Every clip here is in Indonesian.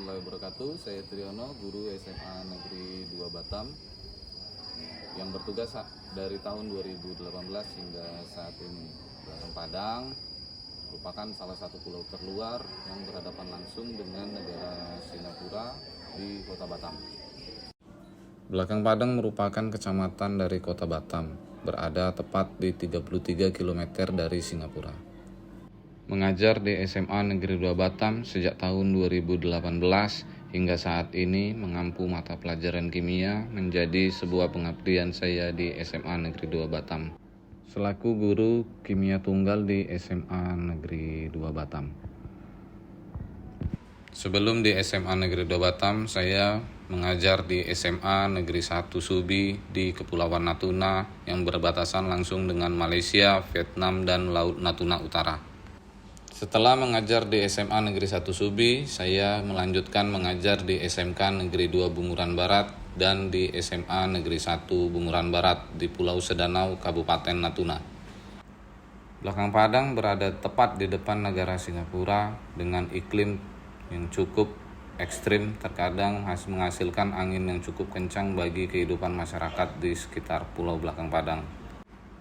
warahmatullahi wabarakatuh. Saya Triyono, guru SMA Negeri 2 Batam yang bertugas dari tahun 2018 hingga saat ini. Belakang Padang merupakan salah satu pulau terluar yang berhadapan langsung dengan negara Singapura di Kota Batam. Belakang Padang merupakan kecamatan dari Kota Batam, berada tepat di 33 km dari Singapura. Mengajar di SMA Negeri 2 Batam sejak tahun 2018 hingga saat ini mengampu mata pelajaran kimia menjadi sebuah pengabdian saya di SMA Negeri 2 Batam. Selaku guru kimia tunggal di SMA Negeri 2 Batam. Sebelum di SMA Negeri 2 Batam, saya mengajar di SMA Negeri 1 Subi di Kepulauan Natuna yang berbatasan langsung dengan Malaysia, Vietnam, dan Laut Natuna Utara. Setelah mengajar di SMA Negeri 1 Subi, saya melanjutkan mengajar di SMK Negeri 2 Bunguran Barat dan di SMA Negeri 1 Bunguran Barat di Pulau Sedanau, Kabupaten Natuna. Belakang Padang berada tepat di depan negara Singapura dengan iklim yang cukup ekstrim, terkadang menghasilkan angin yang cukup kencang bagi kehidupan masyarakat di sekitar Pulau Belakang Padang.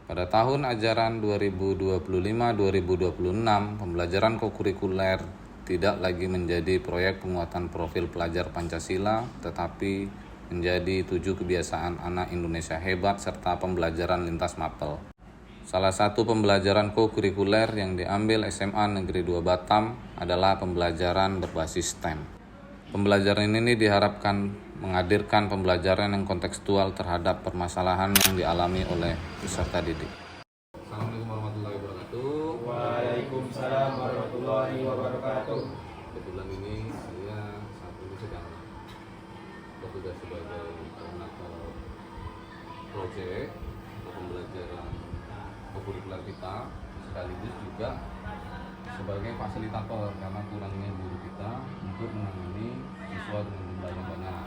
Pada tahun ajaran 2025-2026, pembelajaran kokurikuler tidak lagi menjadi proyek penguatan profil pelajar Pancasila, tetapi menjadi 7 kebiasaan anak Indonesia hebat serta pembelajaran lintas mapel. Salah satu pembelajaran kokurikuler yang diambil SMA Negeri 2 Batam adalah pembelajaran berbasis STEM. Pembelajaran ini diharapkan menghadirkan pembelajaran yang kontekstual terhadap permasalahan yang dialami oleh peserta didik. Assalamualaikum warahmatullahi wabarakatuh. Waalaikumsalam warahmatullahi wabarakatuh. Kebetulan ini saya saat ini sedang bertugas sebagai koordinator proyek untuk pembelajaran kokurikuler kita, sekaligus juga sebagai fasilitator karena kurangnya guru kita untuk menangani siswa dengan jumlah yang banyak.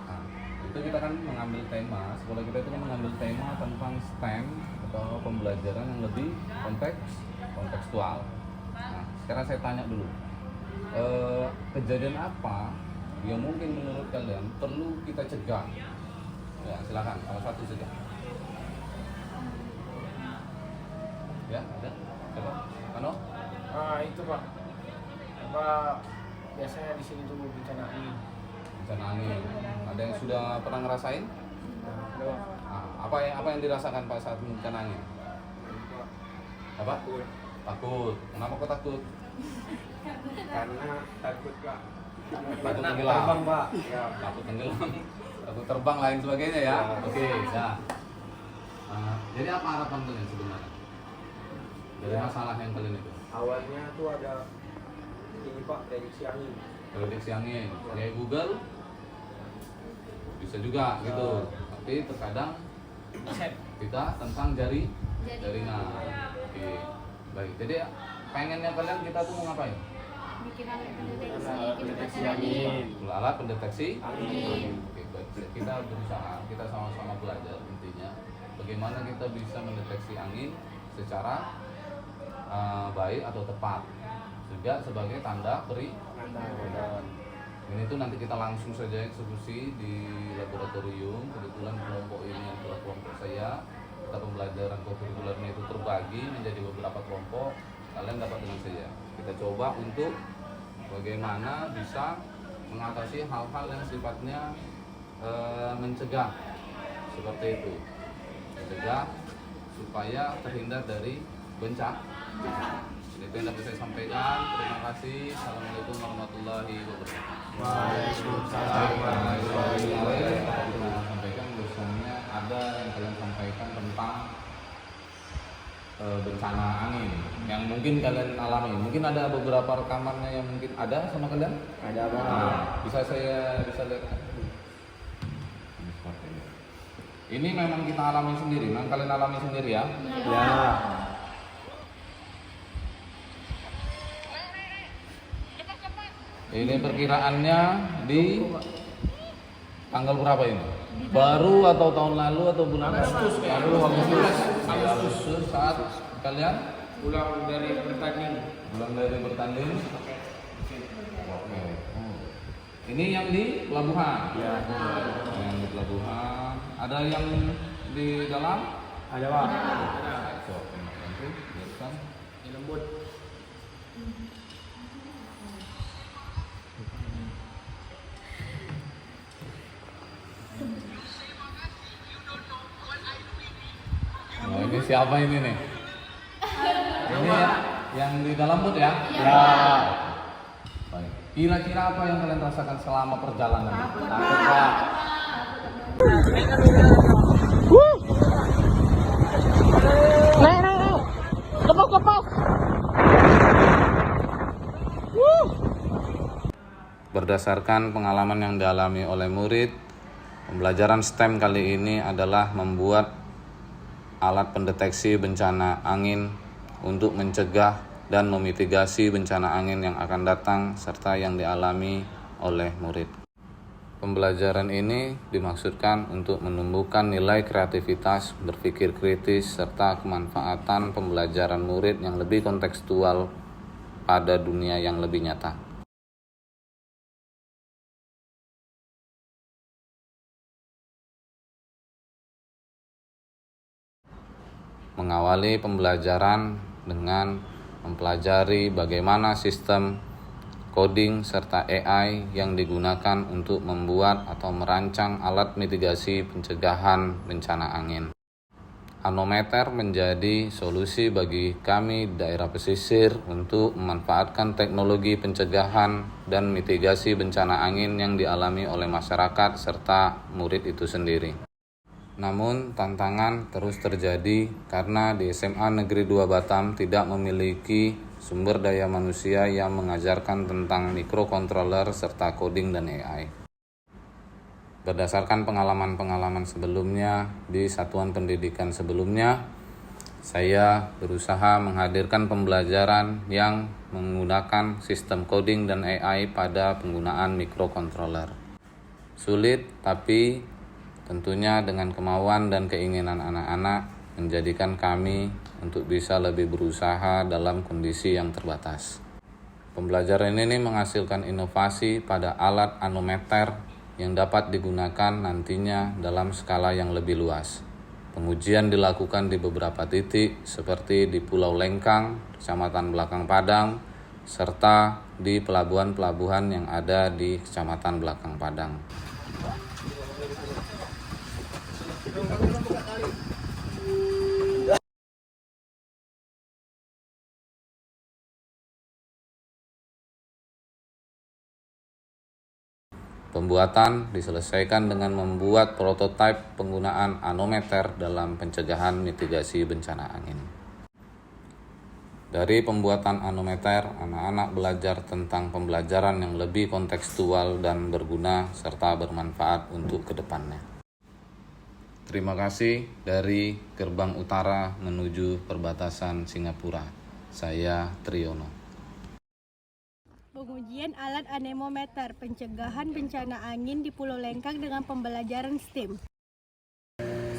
Nah, itu kita kan mengambil tema, sekolah kita itu kan mengambil tema tentang STEM atau pembelajaran yang lebih kontekstual. Nah, sekarang saya tanya dulu, kejadian apa yang mungkin menurut kalian perlu kita cegah? Ya, silakan, salah satu saja. Ya, ada? Coba, Ano? Itu Pak, biasanya di sini tuh bencana angin. Bencana angin. Ada yang sudah pernah ngerasain? Nah, Apa yang dirasakan Pak saat bencana angin? Apa? Takut. Kenapa kok takut? karena takut Pak. Takut tenggelam. Terbang Pak. Ya. Takut tenggelam. Takut terbang lain sebagainya ya. Oke, ya. Jadi apa harapan kalian sebenarnya dari masalah yang kalian itu? Awalnya tuh ada ini Pak, prediksi angin. Prediksi angin. Kayak Google bisa juga gitu. Tapi terkadang kita tentang jaringan. Oke, baik. Jadi pengennya kalian kita tuh mau ngapain? Bikin alat pendeteksi angin. Alat pendeteksi Angin. Oke, baik. Kita berusaha, kita sama-sama belajar intinya bagaimana kita bisa mendeteksi angin secara baik atau tepat, juga sebagai tanda peringatan. Ini tuh nanti kita langsung saja eksekusi di laboratorium. Kebetulan kelompok ini adalah kelompok saya. Kita pembelajaran kokurikulernya itu terbagi menjadi beberapa kelompok. Kalian dapat dengan saya. Kita coba untuk bagaimana bisa mengatasi hal-hal yang sifatnya mencegah, seperti itu. Mencegah supaya terhindar dari bencana. Itu yang dapat saya sampaikan. Terima kasih. Assalamualaikum warahmatullahi wabarakatuh. Waalaikumsalam warahmatullahi wabarakatuh. Saya sampaikan biasanya ada yang kalian sampaikan tentang bencana angin yang mungkin kalian alami. Mungkin ada beberapa rekamannya yang mungkin ada sama kalian. Ada Pak. Bisa lihat. Ini memang kita alami sendiri. Memang kalian alami sendiri ya. Ya. Ini perkiraannya di tanggal berapa ini? Baru atau tahun lalu atau bulan Agustus? Agustus saat kalian Pulang dari bertanding. bertanding. Oke. Ini yang di pelabuhan. Ya. Yang di pelabuhan. Ada yang di dalam? Ada Pak. So, nanti biarkan. Ini lembut. Oh, ini siapa ini nih? Ini yang di dalam boot ya? Ya. Baik. Kira-kira apa yang kalian rasakan selama perjalanan? Takut Pak. Berdasarkan pengalaman yang dialami oleh murid, pembelajaran STEM kali ini adalah membuat alat pendeteksi bencana angin untuk mencegah dan memitigasi bencana angin yang akan datang serta yang dialami oleh murid. Pembelajaran ini dimaksudkan untuk menumbuhkan nilai kreativitas, berpikir kritis, serta kemanfaatan pembelajaran murid yang lebih kontekstual pada dunia yang lebih nyata. Mengawali pembelajaran dengan mempelajari bagaimana sistem coding serta AI yang digunakan untuk membuat atau merancang alat mitigasi pencegahan bencana angin. Anometer menjadi solusi bagi kami daerah pesisir untuk memanfaatkan teknologi pencegahan dan mitigasi bencana angin yang dialami oleh masyarakat serta murid itu sendiri. Namun tantangan terus terjadi karena di SMA Negeri 2 Batam tidak memiliki sumber daya manusia yang mengajarkan tentang mikrokontroler serta coding dan AI. Berdasarkan pengalaman-pengalaman sebelumnya di satuan pendidikan sebelumnya, saya berusaha menghadirkan pembelajaran yang menggunakan sistem coding dan AI pada penggunaan mikrokontroler. Sulit, tapi tentunya dengan kemauan dan keinginan anak-anak menjadikan kami untuk bisa lebih berusaha dalam kondisi yang terbatas. Pembelajaran ini menghasilkan inovasi pada alat anometer yang dapat digunakan nantinya dalam skala yang lebih luas. Pengujian dilakukan di beberapa titik seperti di Pulau Lengkang, Kecamatan Belakang Padang, serta di pelabuhan-pelabuhan yang ada di Kecamatan Belakang Padang. Pembuatan diselesaikan dengan membuat prototipe penggunaan anometer dalam pencegahan mitigasi bencana angin. Dari pembuatan anometer, anak-anak belajar tentang pembelajaran yang lebih kontekstual dan berguna serta bermanfaat untuk kedepannya. Terima kasih dari gerbang utara menuju perbatasan Singapura. Saya Triyono. Pengujian alat anemometer pencegahan bencana angin di Pulau Lengkang dengan pembelajaran STEM.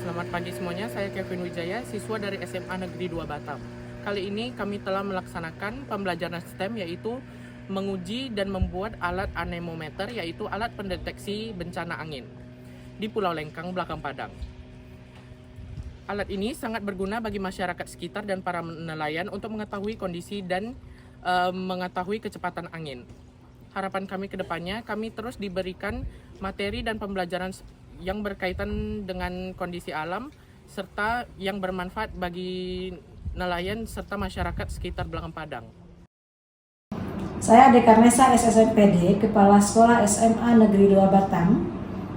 Selamat pagi semuanya, saya Kevin Wijaya, siswa dari SMA Negeri 2 Batam. Kali ini kami telah melaksanakan pembelajaran STEM yaitu menguji dan membuat alat anemometer yaitu alat pendeteksi bencana angin di Pulau Lengkang, Belakang Padang. Alat ini sangat berguna bagi masyarakat sekitar dan para nelayan untuk mengetahui kondisi dan mengetahui kecepatan angin. Harapan kami ke depannya, kami terus diberikan materi dan pembelajaran yang berkaitan dengan kondisi alam serta yang bermanfaat bagi nelayan serta masyarakat sekitar Belakang Padang. Saya Dekarnesa SSMPD, Kepala Sekolah SMA Negeri 2 Batam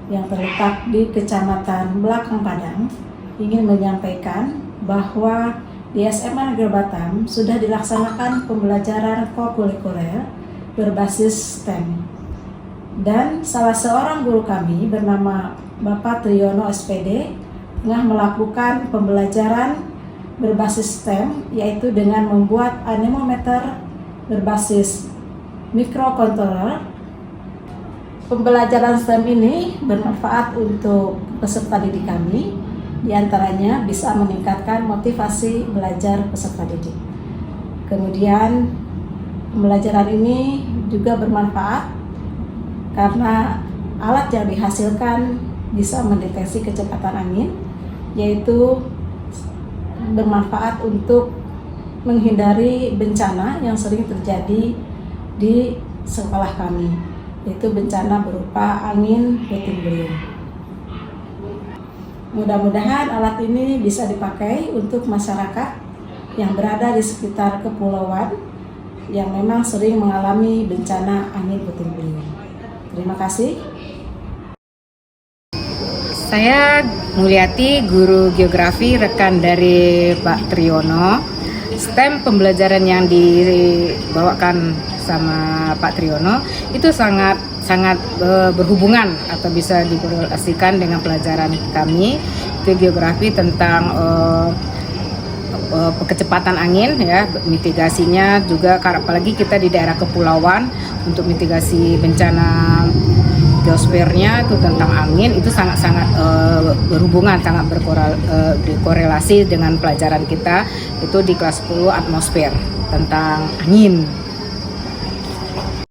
yang terletak di Kecamatan Belakang Padang, ingin menyampaikan bahwa di SMA Negeri Batam sudah dilaksanakan pembelajaran kokurikuler berbasis STEM. Dan salah seorang guru kami bernama Bapak Triyono SPD tengah melakukan pembelajaran berbasis STEM yaitu dengan membuat anemometer berbasis mikrokontroler. Pembelajaran STEM ini bermanfaat untuk peserta didik kami. Di antaranya bisa meningkatkan motivasi belajar peserta didik. Kemudian pembelajaran ini juga bermanfaat karena alat yang dihasilkan bisa mendeteksi kecepatan angin, yaitu bermanfaat untuk menghindari bencana yang sering terjadi di sekolah kami, yaitu bencana berupa angin puting beliung. Mudah-mudahan alat ini bisa dipakai untuk masyarakat yang berada di sekitar kepulauan yang memang sering mengalami bencana angin puting beliung. Terima kasih. Saya Mulyati, guru geografi, rekan dari Pak Triyono. STEM pembelajaran yang dibawakan sama Pak Triyono itu sangat berhubungan atau bisa dikorelasikan dengan pelajaran kami, itu geografi tentang kecepatan angin, ya, mitigasinya juga, apalagi kita di daerah kepulauan, untuk mitigasi bencana geosfernya itu tentang angin, itu sangat berhubungan, sangat berkorelasi dengan pelajaran kita itu di kelas 10 atmosfer tentang angin.